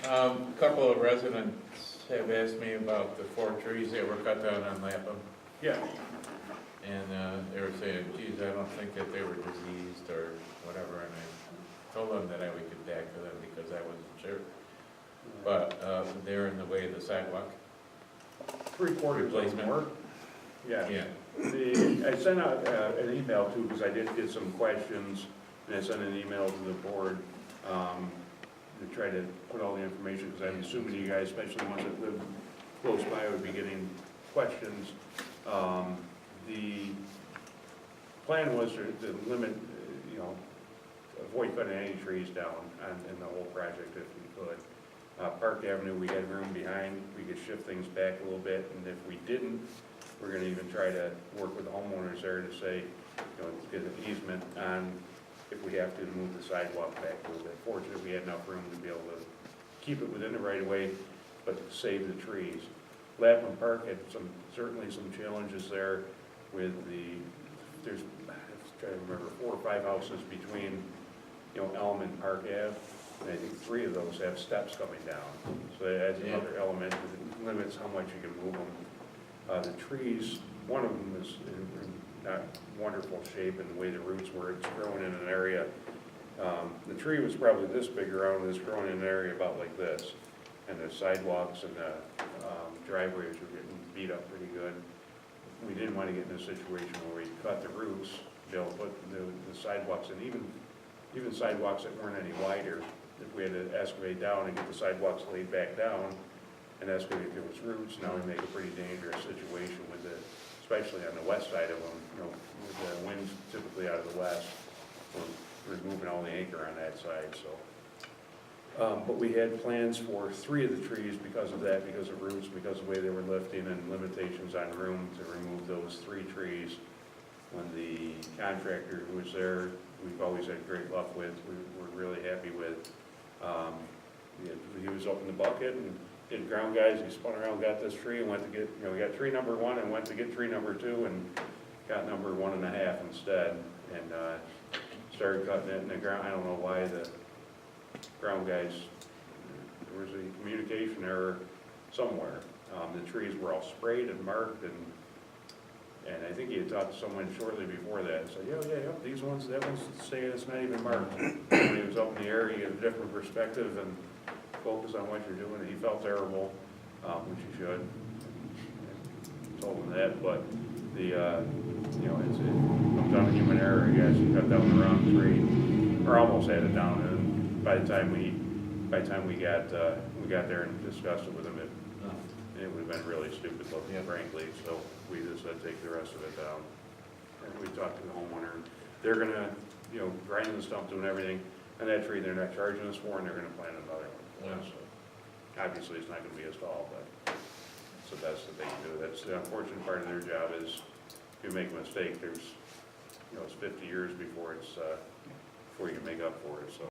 A couple of residents have asked me about the 4 trees that were cut down on Lapham. Yeah, And they were saying, geez, I don't think that they were diseased or whatever, and I told them that I would get back to them because I wasn't sure. But they're in the way of the sidewalk. 3/4 of them Replacement. work. Yeah. Yeah, I sent out an email too, because I did get some questions, and I sent an email to the board to try to put all the information, because I'm assuming you guys, especially the ones that live close by, would be getting questions. The plan was to limit, avoid cutting any trees down in the whole project if we could. Park Avenue, we had room behind, we could shift things back a little bit, and if we didn't, we're gonna even try to work with the homeowners there to say, get an easement on, if we have to, move the sidewalk back a little bit. Fortunately, we had enough room to be able to keep it within the right of way, but save the trees. Lapham Park had certainly some challenges there with there's, I'm trying to remember, 4 or 5 houses between, Elm and Park Ave, and I think 3 of those have steps coming down. So that adds another element that limits how much you can move them. The trees, one of them is in not wonderful shape in the way the roots were. It's growing in an area. The tree was probably this big around, and it's growing in an area about like this. And the sidewalks and the driveways were getting beat up pretty good. We didn't want to get in a situation where we cut the roots, be able to put the sidewalks in, even sidewalks that weren't any wider. If we had to excavate down and get the sidewalks laid back down and excavate those roots, now we make a pretty dangerous situation with especially on the west side of them, with the winds typically out of the west, we're removing all the anchor on that side, so. But we had plans for 3 of the trees because of that, because of roots, because of the way they were lifting and limitations on room to remove those 3 trees. When the contractor who was there, we've always had great luck with, we're really happy with. He was up in the bucket and did ground guys, he spun around, got this tree and went to get, we got tree number 1 and went to get tree number 2 and got number 1.5 instead. And started cutting it in the ground. I don't know why the ground guys, there was a communication error somewhere. The trees were all sprayed and marked, and I think he had talked to someone shortly before that and said, yeah, these ones, that one's saying it's not even marked. When he was up in the air, you get a different perspective and focus on what you're doing. He felt terrible, which he should. I told him that, but it comes down to human error, I guess. He cut down the wrong tree, or almost had it down, and by the time we got there and discussed it with him, it would have been really stupid looking, frankly, so we just said take the rest of it down. And we talked to the homeowner. They're gonna, grinding the stump, doing everything, and that tree they're not charging us for, and they're gonna plant another one. So obviously it's not gonna be as tall, but it's the best that they can do. That's the unfortunate part of their job is if you make a mistake, there's, it's 50 years before you can make up for it, so.